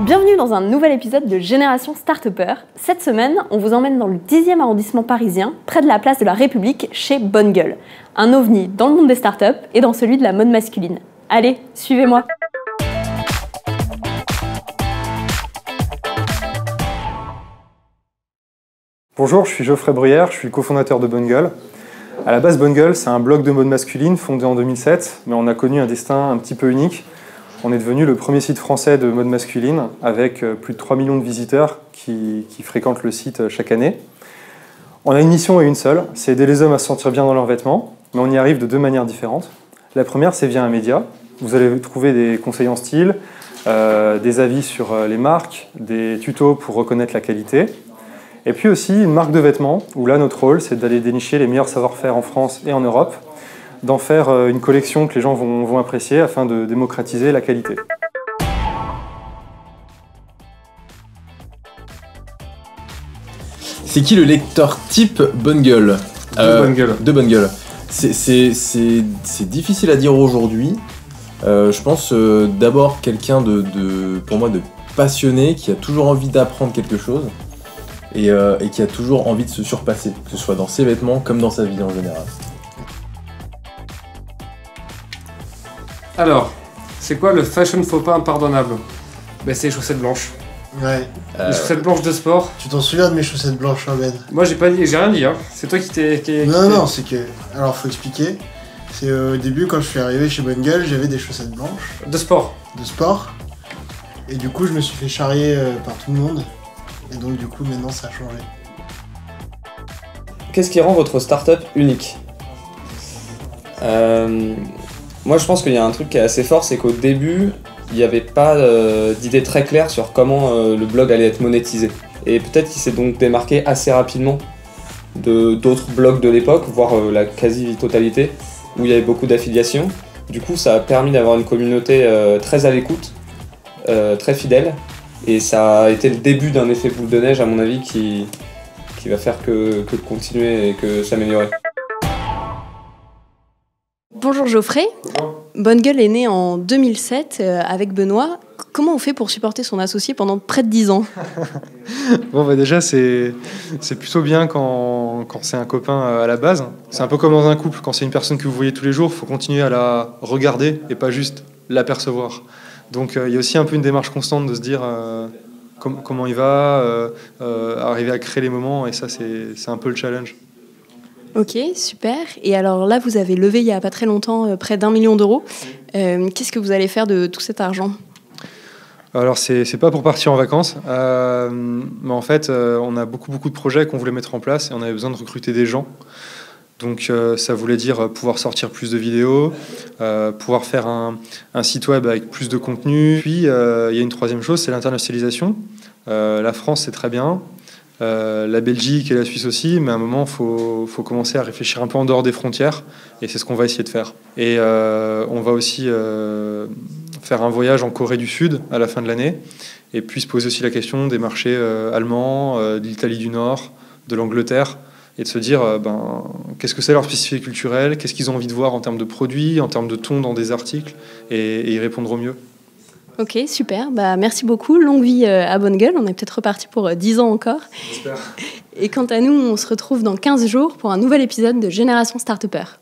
Bienvenue dans un nouvel épisode de Génération Start-Upper. Cette semaine, on vous emmène dans le 10e arrondissement parisien, près de la place de la République, chez Bonne Gueule. Un ovni dans le monde des startups et dans celui de la mode masculine. Allez, suivez-moi. Bonjour, je suis Geoffrey Bruyère, je suis cofondateur de Bonne Gueule. À la base, Bonne Gueule, c'est un blog de mode masculine fondé en 2007, mais on a connu un destin un petit peu unique. On est devenu le premier site français de mode masculine avec plus de 3 millions de visiteurs qui fréquentent le site chaque année. On a une mission et une seule, c'est aider les hommes à se sentir bien dans leurs vêtements, mais on y arrive de deux manières différentes. La première, c'est via un média. Vous allez trouver des conseils en style, des avis sur les marques, des tutos pour reconnaître la qualité. Et puis aussi une marque de vêtements, où là notre rôle c'est d'aller dénicher les meilleurs savoir-faire en France et en Europe, d'en faire une collection que les gens vont apprécier afin de démocratiser la qualité. C'est qui le lecteur type Bonne Gueule ? De Bonne Gueule. C'est difficile à dire aujourd'hui. Je pense d'abord quelqu'un pour moi de passionné, qui a toujours envie d'apprendre quelque chose et qui a toujours envie de se surpasser, que ce soit dans ses vêtements comme dans sa vie en général. Alors, c'est quoi le fashion faux pas impardonnable ? Ben c'est les chaussettes blanches. Ouais. Les chaussettes blanches de sport. Tu t'en souviens de mes chaussettes blanches, Ben ? Moi j'ai rien dit, hein. C'est toi qui t'es... Non, c'est que... Alors, faut expliquer. C'est au début, quand je suis arrivé chez Bonne Gueule, j'avais des chaussettes blanches. De sport. De sport. Et du coup, je me suis fait charrier par tout le monde. Et donc, du coup, maintenant, ça a changé. Qu'est-ce qui rend votre startup unique ? Moi, je pense qu'il y a un truc qui est assez fort, c'est qu'au début, il n'y avait pas d'idée très claire sur comment le blog allait être monétisé. Et peut-être qu'il s'est donc démarqué assez rapidement d'autres blogs de l'époque, voire la quasi-totalité, où il y avait beaucoup d'affiliations. Du coup, ça a permis d'avoir une communauté très à l'écoute, très fidèle, et ça a été le début d'un effet boule de neige, à mon avis, qui va faire que continuer et que s'améliorer. Bonjour Geoffrey. Bonjour. Bonne Gueule est né en 2007 avec Benoît. Comment on fait pour supporter son associé pendant près de 10 ans ? Bon, déjà, c'est plutôt bien quand c'est un copain à la base. C'est un peu comme dans un couple, quand c'est une personne que vous voyez tous les jours, il faut continuer à la regarder et pas juste l'apercevoir. Donc il y a aussi un peu une démarche constante de se dire comment il va, arriver à créer les moments, et ça c'est un peu le challenge. Ok, super. Et alors là, vous avez levé il n'y a pas très longtemps près d'1 million d'euros. Qu'est-ce que vous allez faire de tout cet argent ? Alors c'est pas pour partir en vacances, mais en fait on a beaucoup de projets qu'on voulait mettre en place et on avait besoin de recruter des gens. Donc ça voulait dire pouvoir sortir plus de vidéos, pouvoir faire un site web avec plus de contenu. Puis il y a une troisième chose, c'est l'internationalisation. La France c'est très bien, la Belgique et la Suisse aussi, mais à un moment il faut commencer à réfléchir un peu en dehors des frontières, et c'est ce qu'on va essayer de faire. Et on va aussi faire un voyage en Corée du Sud à la fin de l'année, et puis se poser aussi la question des marchés allemands, de l'Italie du Nord, de l'Angleterre, et de se dire qu'est-ce que c'est leur spécificité culturelle, qu'est-ce qu'ils ont envie de voir en termes de produits, en termes de ton dans des articles, et y répondre au mieux. Ok, super. Merci beaucoup. Longue vie à Bonne Gueule. On est peut-être reparti pour 10 ans encore. J'espère. Et quant à nous, on se retrouve dans 15 jours pour un nouvel épisode de Génération Start-Upper.